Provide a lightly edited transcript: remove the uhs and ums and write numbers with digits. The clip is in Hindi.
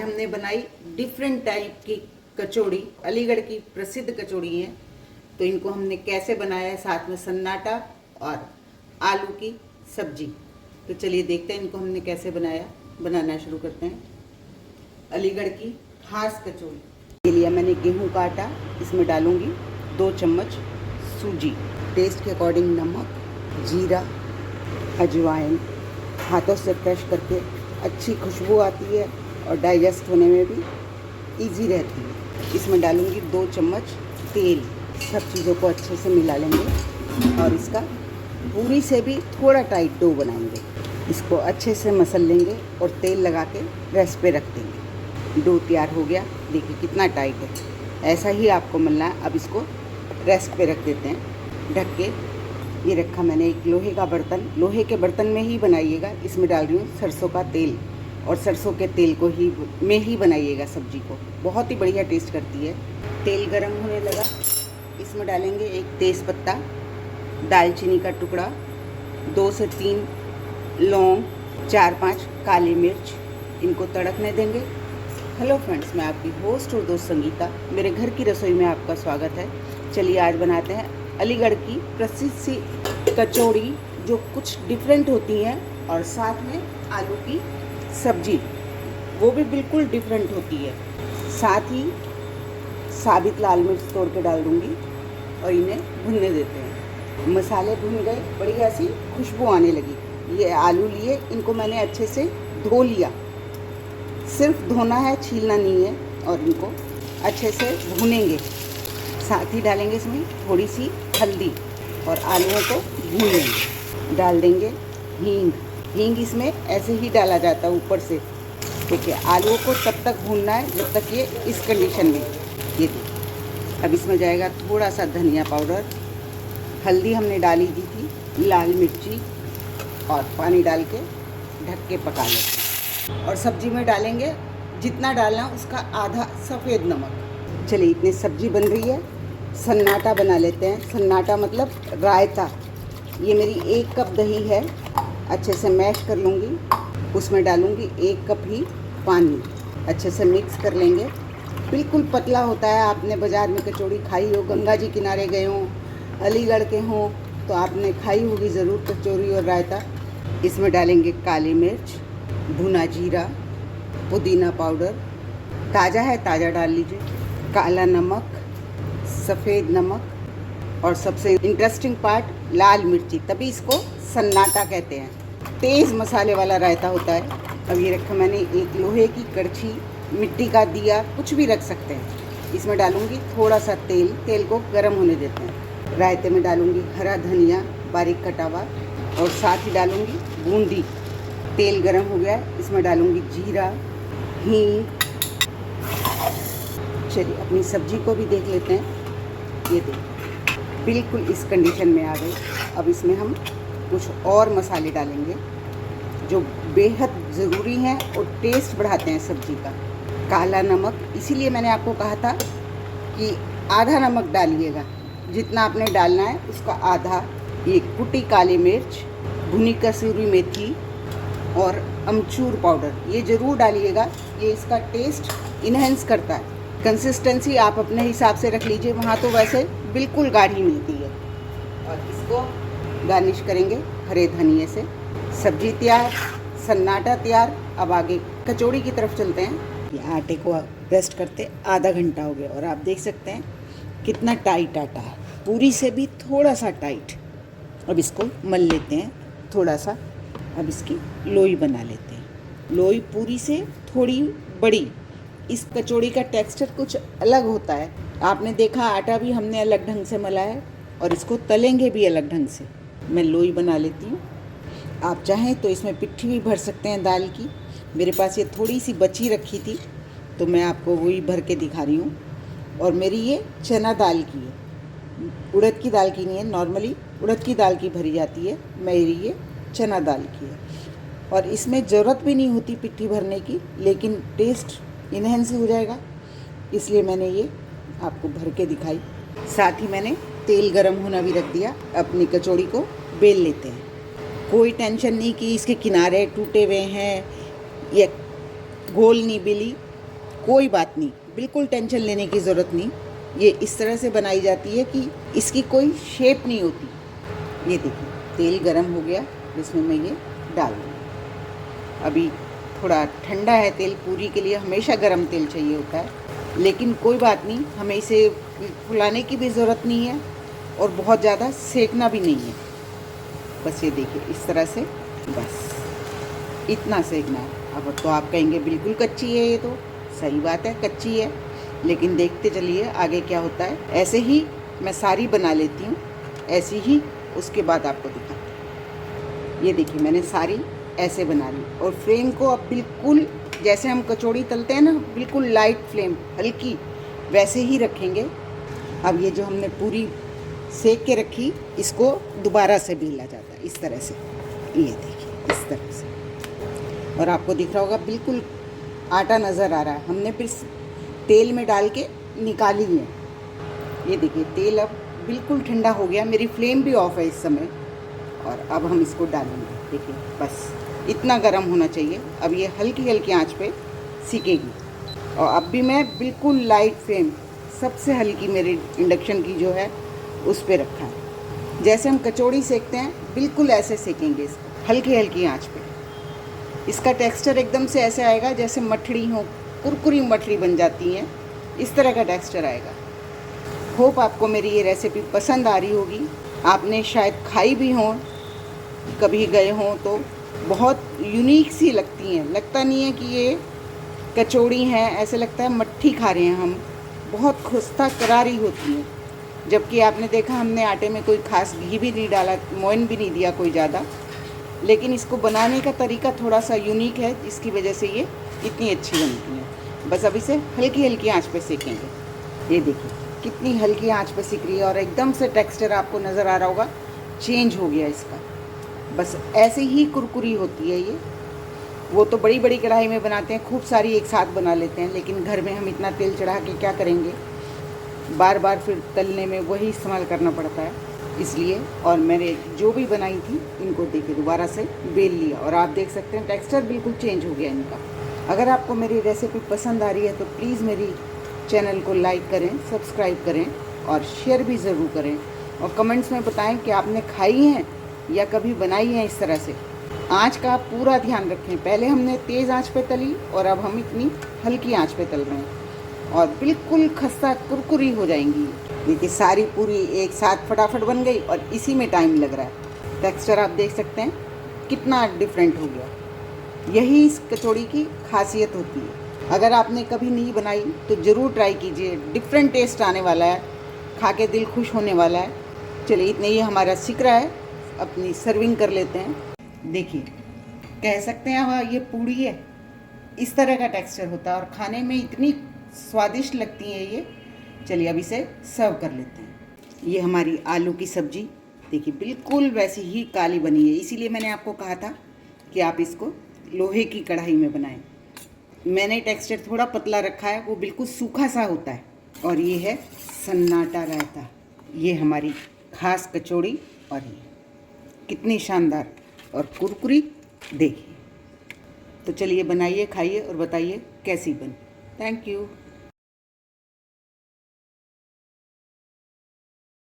हमने बनाई डिफरेंट टाइप की कचौड़ी। अलीगढ़ की प्रसिद्ध कचौड़ी है, तो इनको हमने कैसे बनाया है, साथ में सन्नाटा और आलू की सब्जी। तो चलिए देखते हैं इनको हमने कैसे बनाना शुरू करते हैं। अलीगढ़ की खास कचौड़ी के लिए मैंने गेहूं का आटा, इसमें डालूंगी 2 चम्मच सूजी, टेस्ट के अकॉर्डिंग नमक, जीरा, अजवाइन। हाथों से क्रश करके अच्छी खुशबू आती है और डाइजेस्ट होने में भी इजी रहती है। इसमें डालूंगी 2 चम्मच तेल। सब चीज़ों को अच्छे से मिला लेंगे और इसका पूरी से भी थोड़ा टाइट डो बनाएंगे। इसको अच्छे से मसल लेंगे और तेल लगा के रेस्ट पे रख देंगे। डो तैयार हो गया, देखिए कितना टाइट है। ऐसा ही आपको मलना है। अब इसको रेस्ट पे रख देते हैं ढक के। ये रखा मैंने एक लोहे का बर्तन, लोहे के बर्तन में ही बनाइएगा। इसमें डाल रही हूँ सरसों का तेल और सरसों के तेल को ही बनाइएगा सब्जी को, बहुत ही बढ़िया टेस्ट करती है। तेल गरम होने लगा, इसमें डालेंगे एक तेज़पत्ता, दालचीनी का टुकड़ा, 2 से 3 लौंग, 4-5 काली मिर्च। इनको तड़कने देंगे। हेलो फ्रेंड्स, मैं आपकी होस्ट और दोस्त संगीता, मेरे घर की रसोई में आपका स्वागत है। चलिए आज बनाते हैं अलीगढ़ की प्रसिद्ध सी कचौड़ी, जो कुछ डिफरेंट होती हैं, और साथ में आलू की सब्जी, वो भी बिल्कुल डिफरेंट होती है। साथ ही साबित लाल मिर्च तोड़ के डाल दूँगी और इन्हें भुनने देते हैं। मसाले भुन गए, बढ़िया सी खुशबू आने लगी। ये आलू लिए, इनको मैंने अच्छे से धो लिया। सिर्फ धोना है, छीलना नहीं है। और इनको अच्छे से भूनेंगे। साथ ही डालेंगे इसमें थोड़ी सी हल्दी और आलूओं को भून लेंगे। डाल देंगे हींग। हींग इसमें ऐसे ही डाला जाता है ऊपर से। ठीक है, आलूओं को तब तक भूनना है जब तक ये इस कंडीशन में। ये अब इसमें जाएगा थोड़ा सा धनिया पाउडर, हल्दी हमने डाली दी थी, लाल मिर्ची, और पानी डाल के ढक के पका लेते हैं। और सब्जी में डालेंगे जितना डालना उसका आधा सफ़ेद नमक। चलिए, इतनी सब्जी बन रही है, सन्नाटा बना लेते हैं। सन्नाटा मतलब रायता। ये मेरी 1 कप दही है, अच्छे से मैश कर लूँगी। उसमें डालूँगी 1 कप ही पानी, अच्छे से मिक्स कर लेंगे। बिल्कुल पतला होता है। आपने बाज़ार में कचौड़ी खाई हो, गंगा जी किनारे गए हों, अलीगढ़ के हों, तो आपने खाई होगी ज़रूर कचौड़ी और रायता। इसमें डालेंगे काली मिर्च, भुना जीरा, पुदीना पाउडर, ताज़ा है ताज़ा डाल लीजिए, काला नमक, सफ़ेद नमक, और सबसे इंटरेस्टिंग पार्ट लाल मिर्ची। तभी इसको सन्नाटा कहते हैं। तेज़ मसाले वाला रायता होता है। अब ये रखा मैंने एक लोहे की कड़छी, मिट्टी का दिया, कुछ भी रख सकते हैं। इसमें डालूंगी थोड़ा सा तेल। तेल को गर्म होने देते हैं। रायते में डालूंगी हरा धनिया बारीक कटा हुआ, और साथ ही डालूंगी बूंदी। तेल गरम हो गया है, इसमें डालूंगी जीरा, हींग। चलिए अपनी सब्जी को भी देख लेते हैं। ये देखिए बिल्कुल इस कंडीशन में आ गई। अब इसमें हम कुछ और मसाले डालेंगे जो बेहद ज़रूरी हैं और टेस्ट बढ़ाते हैं सब्जी का। काला नमक, इसीलिए मैंने आपको कहा था कि आधा नमक डालिएगा, जितना आपने डालना है उसका आधा। ये कुटी काली मिर्च, भुनी कसूरी मेथी और अमचूर पाउडर, ये ज़रूर डालिएगा। ये इसका टेस्ट इन्हेंस करता है। कंसिस्टेंसी आप अपने हिसाब से रख लीजिए, वहाँ तो वैसे बिल्कुल गाढ़ी मिलती है। और इसको गार्निश करेंगे हरे धनिए से। सब्जी तैयार, सन्नाटा तैयार। अब आगे कचौड़ी की तरफ चलते हैं। ये आटे को रेस्ट करते आधा घंटा हो गया, और आप देख सकते हैं कितना टाइट आटा है, पूरी से भी थोड़ा सा टाइट। अब इसको मल लेते हैं थोड़ा सा। अब इसकी लोई बना लेते हैं। लोई पूरी से थोड़ी बड़ी। इस कचौड़ी का टेक्सचर कुछ अलग होता है। आपने देखा आटा भी हमने अलग ढंग से मला है, और इसको तलेंगे भी अलग ढंग से। मैं लोई बना लेती हूँ। आप चाहें तो इसमें पिट्ठी भी भर सकते हैं दाल की। मेरे पास ये थोड़ी सी बची रखी थी, तो मैं आपको वही भर के दिखा रही हूँ। और मेरी ये चना दाल की है, उड़द की दाल की नहीं है। नॉर्मली उड़द की दाल की भरी जाती है, मेरी ये चना दाल की है। और इसमें ज़रूरत भी नहीं होती पिट्ठी भरने की, लेकिन टेस्ट इन्हेंस हो जाएगा, इसलिए मैंने ये आपको भर के दिखाई। साथ ही मैंने तेल गरम होना भी रख दिया। अपनी कचौड़ी को बेल लेते हैं। कोई टेंशन नहीं कि इसके किनारे टूटे हुए हैं या गोल नहीं बेली, कोई बात नहीं, बिल्कुल टेंशन लेने की ज़रूरत नहीं। ये इस तरह से बनाई जाती है कि इसकी कोई शेप नहीं होती। ये देखिए तेल गरम हो गया, इसमें मैं ये डाल दूँगी। अभी थोड़ा ठंडा है तेल, पूरी के लिए हमेशा गरम तेल चाहिए होता है, लेकिन कोई बात नहीं, हमें इसे फुलाने की भी ज़रूरत नहीं है और बहुत ज़्यादा सेकना भी नहीं है। बस ये देखिए इस तरह से, बस इतना सेकना है। अब तो आप कहेंगे बिल्कुल कच्ची है, ये तो सही बात है कच्ची है, लेकिन देखते चलिए आगे क्या होता है। ऐसे ही मैं सारी बना लेती हूँ, ऐसी ही उसके बाद आपको दिखाती हूँ। ये देखिए मैंने सारी ऐसे बना ली और फ्लेम को अब बिल्कुल जैसे हम कचौड़ी तलते हैं ना, बिल्कुल लाइट फ्लेम, हल्की, वैसे ही रखेंगे। अब ये जो हमने पूरी सेक के रखी, इसको दोबारा से बेला जाता है इस तरह से। ये देखिए इस तरह से, और आपको दिख रहा होगा बिल्कुल आटा नज़र आ रहा है। हमने फिर तेल में डाल के निकाली है। ये देखिए तेल अब बिल्कुल ठंडा हो गया, मेरी फ्लेम भी ऑफ है इस समय, और अब हम इसको डालेंगे। देखिए बस इतना गर्म होना चाहिए। अब ये हल्की हल्की आंच पे सीखेगी, और अब भी मैं बिल्कुल लाइट फ्लेम, सबसे हल्की मेरी इंडक्शन की जो है उस पे रखा है। जैसे हम कचौड़ी सेकते हैं बिल्कुल ऐसे सेकेंगे इसको, हल्की हल्की आंच पे। इसका टेक्सचर एकदम से ऐसे आएगा जैसे मठड़ी हो, कुरकुरी मठड़ी बन जाती हैं, इस तरह का टेक्सचर आएगा। होप आपको मेरी ये रेसिपी पसंद आ रही होगी। आपने शायद खाई भी हो, कभी गए हों तो। बहुत यूनिक सी लगती हैं, लगता नहीं है कि ये कचौड़ी हैं, ऐसे लगता है मट्ठी खा रहे हैं हम। बहुत खस्ता करारी होती है, जबकि आपने देखा हमने आटे में कोई खास घी भी नहीं डाला, मोइन भी नहीं दिया कोई ज़्यादा, लेकिन इसको बनाने का तरीका थोड़ा सा यूनिक है, जिसकी वजह से ये इतनी अच्छी बनती है। बस अब इसे हल्की हल्की आंच पे सेकेंगे। ये देखिए कितनी हल्की आंच पे सिक रही है, और एकदम से टेक्सचर आपको नज़र आ रहा होगा चेंज हो गया इसका। बस ऐसे ही कुरकुरी होती है ये। वो तो बड़ी बड़ी कढ़ाई में बनाते हैं, खूब सारी एक साथ बना लेते हैं, लेकिन घर में हम इतना तेल चढ़ा के क्या करेंगे, बार बार फिर तलने में वही इस्तेमाल करना पड़ता है, इसलिए। और मैंने जो भी बनाई थी इनको देखिए दोबारा से बेल लिया, और आप देख सकते हैं टेक्सचर बिल्कुल चेंज हो गया इनका। अगर आपको मेरी रेसिपी पसंद आ रही है तो प्लीज़ मेरी चैनल को लाइक करें, सब्सक्राइब करें और शेयर भी ज़रूर करें, और कमेंट्स में बताएं कि आपने खाई हैं या कभी बनाई हैं इस तरह से। आँच का आप पूरा ध्यान रखें, पहले हमने तेज़ आँच पे तली और अब हम इतनी हल्की आँच पे तल रहे हैं, और बिल्कुल खस्ता कुरकुरी हो जाएंगी। देखिए सारी पूरी एक साथ फटाफट बन गई, और इसी में टाइम लग रहा है। टेक्सचर आप देख सकते हैं कितना डिफरेंट हो गया। यही इस कचौड़ी की खासियत होती है। अगर आपने कभी नहीं बनाई तो ज़रूर ट्राई कीजिए, डिफरेंट टेस्ट आने वाला है, खा के दिल खुश होने वाला है। चलिए इतने ही हमारा सिक रहा है, अपनी सर्विंग कर लेते हैं। देखिए कह सकते हैं हाँ ये पूड़ी है, इस तरह का टेक्सचर होता है, और खाने में इतनी स्वादिष्ट लगती है ये। चलिए अब इसे सर्व कर लेते हैं। ये हमारी आलू की सब्जी देखिए बिल्कुल वैसी ही काली बनी है, इसीलिए मैंने आपको कहा था कि आप इसको लोहे की कढ़ाई में बनाएं। मैंने टेक्सचर थोड़ा पतला रखा है, वो बिल्कुल सूखा सा होता है। और ये है सन्नाटा रायता, ये हमारी खास कचौड़ी, और ये कितनी शानदार और कुरकुरी देखिए। तो चलिए बनाइए, खाइए और बताइए कैसी बनी। Thank you.